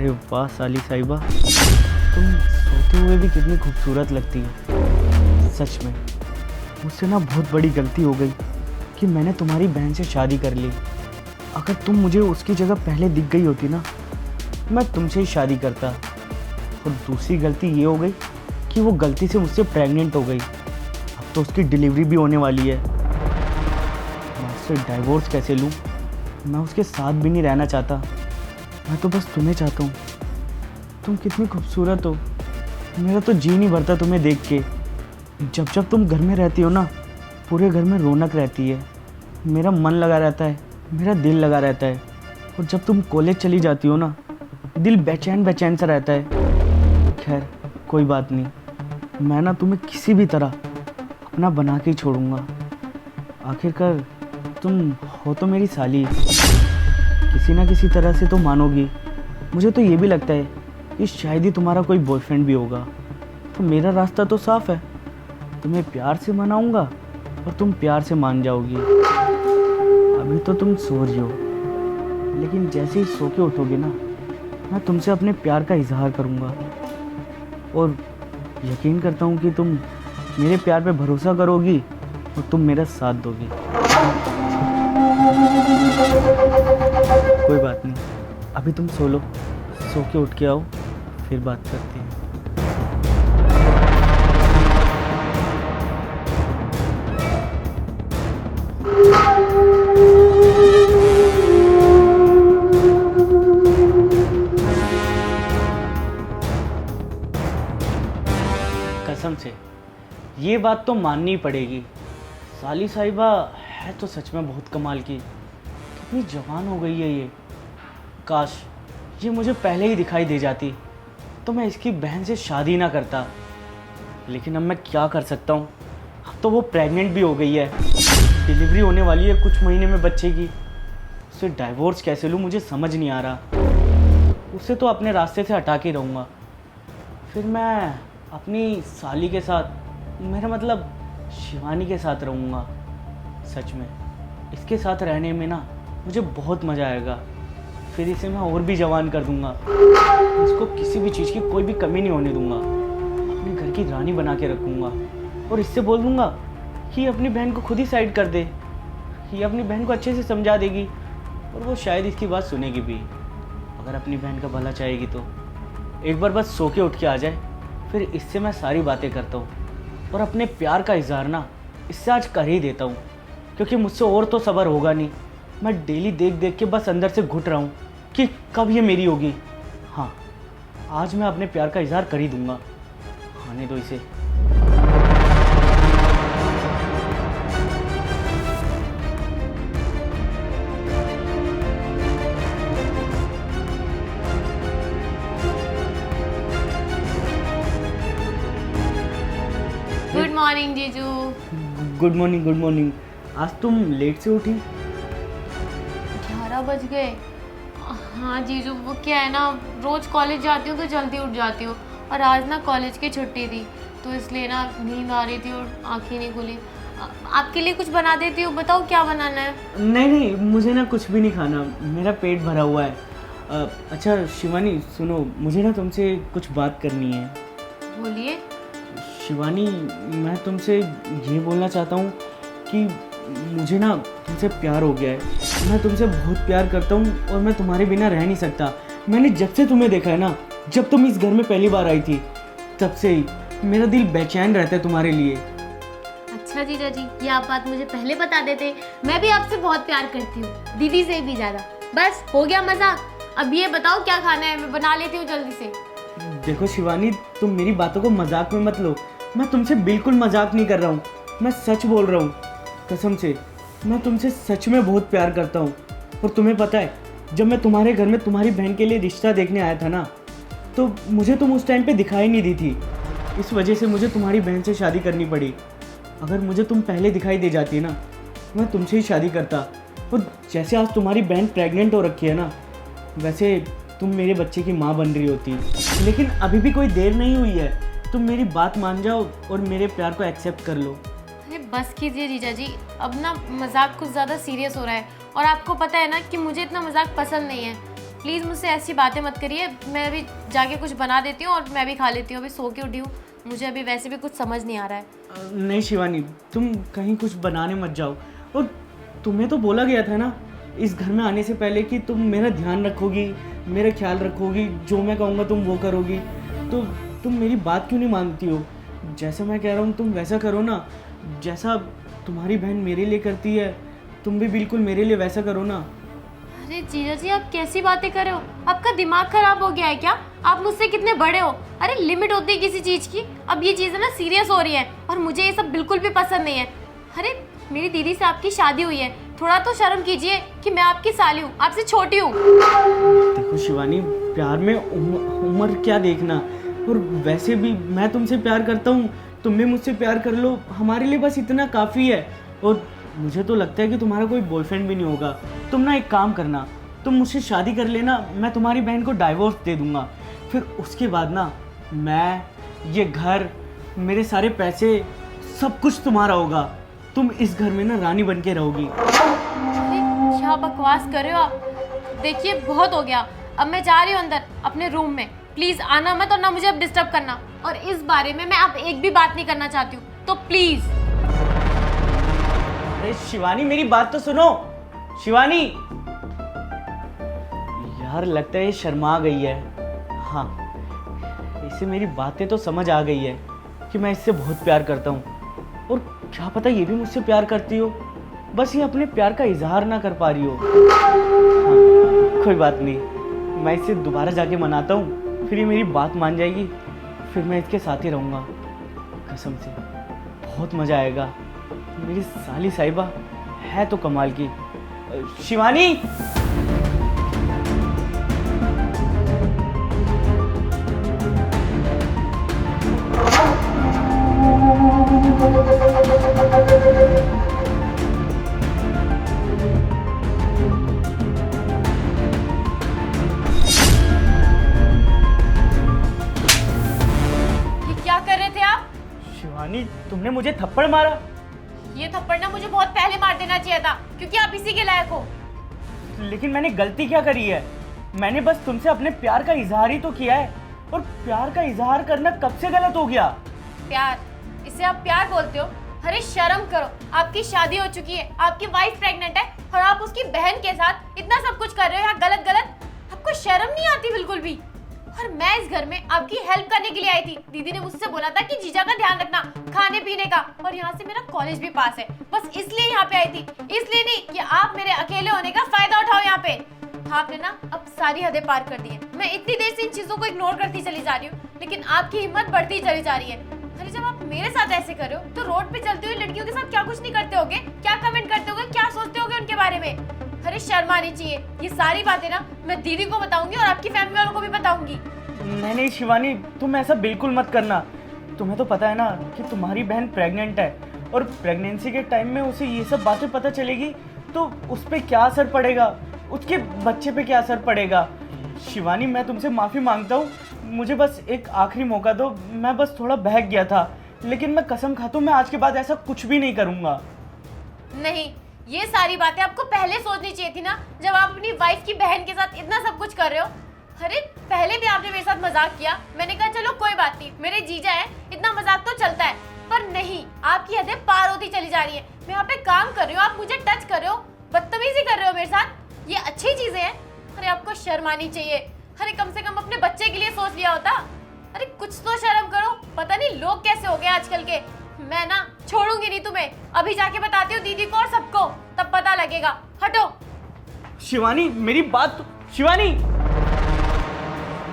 अरे वाह साली साहिबा, तुम सोते हुए भी कितनी खूबसूरत लगती हो। सच में मुझसे ना बहुत बड़ी गलती हो गई कि मैंने तुम्हारी बहन से शादी कर ली। अगर तुम मुझे उसकी जगह पहले दिख गई होती ना, मैं तुमसे ही शादी करता। और दूसरी गलती ये हो गई कि वो गलती से मुझसे प्रेग्नेंट हो गई। अब तो उसकी डिलीवरी भी होने वाली है। मैं उससे डाइवोर्स कैसे लूँ? मैं उसके साथ भी नहीं रहना चाहता। मैं तो बस तुम्हें चाहता हूँ। तुम कितनी खूबसूरत हो, मेरा तो जी नहीं भरता तुम्हें देख के। जब जब तुम घर में रहती हो ना, पूरे घर में रौनक रहती है। मेरा मन लगा रहता है, मेरा दिल लगा रहता है। और जब तुम कॉलेज चली जाती हो ना, दिल बेचैन बेचैन सा रहता है। खैर कोई बात नहीं, मैं ना तुम्हें किसी भी तरह अपना बना के ही छोड़ूंगा। आखिरकार तुम हो तो मेरी साली, किसी ना किसी तरह से तो मानोगी। मुझे तो ये भी लगता है कि शायद ही तुम्हारा कोई बॉयफ्रेंड भी होगा। तो मेरा रास्ता तो साफ है, तुम्हें प्यार से मनाऊंगा और तुम प्यार से मान जाओगी। अभी तो तुम सो रही हो, लेकिन जैसे ही सो के उठोगे ना, मैं तुमसे अपने प्यार का इजहार करूंगा। और यकीन करता हूँ कि तुम मेरे प्यार पे भरोसा करोगी और तुम मेरा साथ दोगी। कोई बात नहीं, अभी तुम सो लो, सो के उठ के आओ, फिर बात करते हैं। कसम से ये बात तो माननी पड़ेगी, साली साहिबा है तो सच में बहुत कमाल की। कितनी जवान हो गई है ये। काश ये मुझे पहले ही दिखाई दे जाती तो मैं इसकी बहन से शादी ना करता। लेकिन अब मैं क्या कर सकता हूँ, अब तो वो प्रेग्नेंट भी हो गई है, डिलीवरी होने वाली है कुछ महीने में बच्चे की। उससे डाइवोर्स कैसे लूँ मुझे समझ नहीं आ रहा। उसे तो अपने रास्ते से हटा के रहूँगा, फिर मैं अपनी साली के साथ, मेरा मतलब शिवानी के साथ रहूँगा। सच में इसके साथ रहने में ना मुझे बहुत मज़ा आएगा। फिर इसे मैं और भी जवान कर दूँगा, इसको किसी भी चीज़ की कोई भी कमी नहीं होने दूँगा। अपने घर की रानी बना के रखूँगा और इससे बोल दूँगा कि अपनी बहन को खुद ही साइड कर दे। ये अपनी बहन को अच्छे से समझा देगी और वो शायद इसकी बात सुनेगी भी। अगर अपनी बहन का भला चाहेगी तो एक बार बस सो के उठ के आ जाए, फिर इससे मैं सारी बातें करता हूँ और अपने प्यार का इजहार ना इससे आज कर ही देता हूँ। क्योंकि मुझसे और तो सब्र होगा नहीं। मैं डेली देख देख के बस अंदर से घुट रहा हूँ कि कब ये मेरी होगी। हाँ, आज मैं अपने प्यार का इजहार कर ही दूँगा। आने दो इसे। गुड मॉर्निंग जीजू। Good morning, good morning. आज तुम लेट से उठी? 11 बज गए। हाँ जीजू, वो क्या है ना, रोज कॉलेज जाती हूँ तो जल्दी उठ जाती हूँ, और आज ना कॉलेज की छुट्टी थी तो इसलिए ना नींद आ रही थी और आंखें नहीं खुली। आपके लिए कुछ बना देती हूँ, बताओ क्या बनाना है? नहीं नहीं, मुझे ना कुछ भी नहीं खाना, मेरा पेट भरा हुआ है। अच्छा शिवानी सुनो, मुझे ना तुमसे कुछ बात करनी है। बोलिए। शिवानी, मैं तुमसे ये बोलना चाहता हूँ कि मुझे ना तुमसे प्यार हो गया है। मैं तुमसे बहुत प्यार करता हूँ और मैं तुम्हारे बिना रह नहीं सकता। मैंने जब से तुम्हें देखा है ना, जब तुम इस घर में पहली बार आई थी, तब से ही मेरा दिल बेचैन रहता है तुम्हारे लिए। अच्छा जीजा जी, ये आप बात मुझे पहले बता देते, मैं भी आपसे बहुत प्यार करती हूँ, दीदी से भी ज़्यादा। बस हो गया मजाक, अब ये बताओ क्या खाना है, मैं बना लेती हूँ जल्दी से। देखो शिवानी, तुम मेरी बातों को मजाक में मत लो। मैं तुमसे बिल्कुल मजाक नहीं कर रहा हूँ, मैं सच बोल रहा हूँ। कसम से मैं तुमसे सच में बहुत प्यार करता हूँ। और तुम्हें पता है, जब मैं तुम्हारे घर में तुम्हारी बहन के लिए रिश्ता देखने आया था ना, तो मुझे तुम उस टाइम पे दिखाई नहीं दी थी। इस वजह से मुझे तुम्हारी बहन से शादी करनी पड़ी। अगर मुझे तुम पहले दिखाई दे जाती ना, मैं तुमसे ही शादी करता। और जैसे आज तुम्हारी बहन प्रेग्नेंट हो रखी है ना, वैसे तुम मेरे बच्चे की माँ बन रही होती। लेकिन अभी भी कोई देर नहीं हुई है, तुम मेरी बात मान जाओ और मेरे प्यार को एक्सेप्ट कर लो। अरे बस कीजिए जीजा जी, अब ना मजाक कुछ ज़्यादा सीरियस हो रहा है, और आपको पता है ना कि मुझे इतना मजाक पसंद नहीं है। प्लीज़ मुझसे ऐसी बातें मत करिए। मैं अभी जाके कुछ बना देती हूँ और मैं भी खा लेती हूँ। अभी सो के उठी हूँ, मुझे अभी वैसे भी कुछ समझ नहीं आ रहा है। नहीं शिवानी, तुम कहीं कुछ बनाने मत जाओ। और तुम्हें तो बोला गया था ना इस घर में आने से पहले कि तुम मेरा ध्यान रखोगी, मेरा ख्याल रखोगी, जो मैं कहूँगा तुम वो करोगी। तो तुम मेरी बात क्यों नहीं मानती हो? जैसा मैं कह रहा हूँ तुम वैसा करो ना। जैसा तुम्हारी बहन मेरे लिए करती है, तुम भी बिल्कुल मेरे लिए वैसा करो ना। अरे जीजा जी, आप कैसी बातें कर रहे हो? आपका दिमाग खराब हो गया है क्या? आप मुझसे कितने बड़े हो? अरे लिमिट होती है किसी चीज़ की। अब ये चीज़ें ना सीरियस हो रही है और मुझे ये सब बिल्कुल भी पसंद नहीं है। अरे मेरी दीदी से आपकी शादी हुई है, थोड़ा तो शर्म कीजिए कि मैं आपकी साली हूँ, आपसे छोटी हूँ। देखो शिवानी, प्यार में उम्र क्या देखना। और वैसे भी मैं तुमसे प्यार करता हूँ, तुम भी मुझसे प्यार कर लो, हमारे लिए बस इतना काफ़ी है। और मुझे तो लगता है कि तुम्हारा कोई बॉयफ्रेंड भी नहीं होगा। तुम ना एक काम करना, तुम मुझसे शादी कर लेना, मैं तुम्हारी बहन को डाइवोर्स दे दूंगा। फिर उसके बाद ना मैं, ये घर, मेरे सारे पैसे, सब कुछ तुम्हारा होगा। तुम इस घर में ना रानी बन के रहोगी। अरे क्या बकवास कर रहे हो आप? देखिए बहुत हो गया, अब मैं जा रही हूँ अंदर अपने रूम में। प्लीज़ आना मत और ना मुझे अब डिस्टर्ब करना। और इस बारे में मैं अब एक भी बात नहीं करना चाहती हूँ, तो प्लीज़। अरे शिवानी, मेरी बात तो सुनो। शिवानी यार, लगता है ये शर्मा गई है। हाँ, इसे मेरी बातें तो समझ आ गई है कि मैं इससे बहुत प्यार करता हूँ। और क्या पता ये भी मुझसे प्यार करती हो, बस ये अपने प्यार का इजहार ना कर पा रही हो। हाँ, कोई बात नहीं, मैं इससे दोबारा जाके मनाता हूँ, फिर ये मेरी बात मान जाएगी, फिर मैं इसके साथ ही रहूँगा। कसम से बहुत मज़ा आएगा। मेरी साली साहिबा है तो कमाल की। शिवानी, ये क्या कर रहे थे आप? शिवानी, तुमने मुझे थप्पड़ मारा। ये थप्पड़ ना मुझे बहुत पहले मार देना चाहिए था, क्योंकि आप इसी के लायक हो। लेकिन मैंने गलती क्या करी है? मैंने बस तुमसे अपने प्यार का इजहार ही तो किया है। और प्यार का इजहार करना कब से गलत हो गया? प्यार, इसे आप प्यार बोलते हो? अरे शर्म करो, आपकी शादी हो चुकी है, आपकी वाइफ प्रेग्नेंट है और आप उसकी बहन के साथ इतना सब कुछ कर रहे हो यहाँ गलत गलत। आपको शर्म नहीं आती बिल्कुल भी? और मैं इस घर में आपकी हेल्प करने के लिए आई थी। दीदी ने मुझसे बोला था कि जीजा का ध्यान रखना, खाने पीने का, और यहाँ से मेरा कॉलेज भी पास है, बस इसलिए यहाँ पे आई थी। इसलिए नहीं कि आप मेरे अकेले होने का फायदा उठाओ यहाँ पे। आपने ना अब सारी हदें पार कर दी है। मैं इतनी देर से इन चीजों को इग्नोर करती चली जा रही हूँ, लेकिन आपकी हिम्मत बढ़ती चली जा रही है। अरे जब आप मेरे साथ ऐसे कर रहे हो, तो रोड पे चलती हुई लड़कियों के साथ क्या कुछ नहीं करते होगे? क्या कमेंट करते होगे? क्या सोचते होगे उनके बारे में? अरे शर्म आनी चाहिए। ये सारी बातें ना मैं दीदी को बताऊंगी और आपकी फैमिली वालों को भी बताऊंगी। नहीं शिवानी, तुम ऐसा बिल्कुल मत करना। तुम्हें तो पता है ना कि तुम्हारी बहन प्रेग्नेंट है, और प्रेगनेंसी के टाइम में उसे ये सब बातें पता चलेगी तो उस पर क्या असर पड़ेगा, उसके बच्चे पे क्या असर पड़ेगा। शिवानी, मैं तुमसे माफ़ी मांगता हूँ, मुझे बस एक आखिरी मौका दो। मैं बस थोड़ा बहक गया था, लेकिन मैं कसम खाता हूँ मैं आज के बाद ऐसा कुछ भी नहीं करूँगा। नहीं, ये सारी बातें आपको पहले सोचनी चाहिए थी ना, जब आप अपनी वाइफ की बहन के साथ इतना सब कुछ कर रहे हो। अरे पहले भी आपने मेरे साथ मजाक किया, मैंने कहा चलो कोई बात नहीं, मेरे जीजा है, इतना मजाक तो चलता है। पर नहीं, आपकी हदें पार होती चली जा रही है। मैं यहाँ पे काम कर रही हूँ, आप मुझे टच कर रहे हो, बदतमीजी कर रहे हो मेरे साथ। ये अच्छी चीजें हैं? अरे आपको शर्म आनी चाहिए। अरे कम से कम अपने बच्चे के लिए सोच लिया होता। अरे कुछ तो शर्म करो। पता नहीं लोग कैसे हो गए आजकल के। मैं ना छोड़ूंगी नहीं तुम्हें, अभी जाके बताती हूँ दीदी को और सबको, तब पता लगेगा। हटो। शिवानी, मेरी बात शिवानी,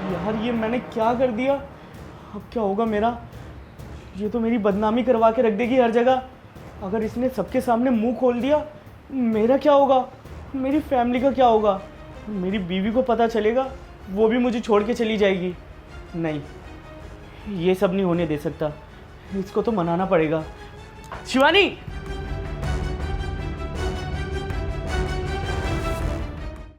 यार ये मैंने क्या कर दिया? अब क्या होगा मेरा? ये तो मेरी बदनामी करवा के रख देगी हर जगह। अगर इसने सबके सामने मुंह खोल दिया, मेरा क्या होगा? मेरी फैमिली का क्या होगा? मेरी बीवी को पता चलेगा, वो भी मुझे छोड़ के चली जाएगी। नहीं, ये सब नहीं होने दे सकता, इसको तो मनाना पड़ेगा। शिवानी,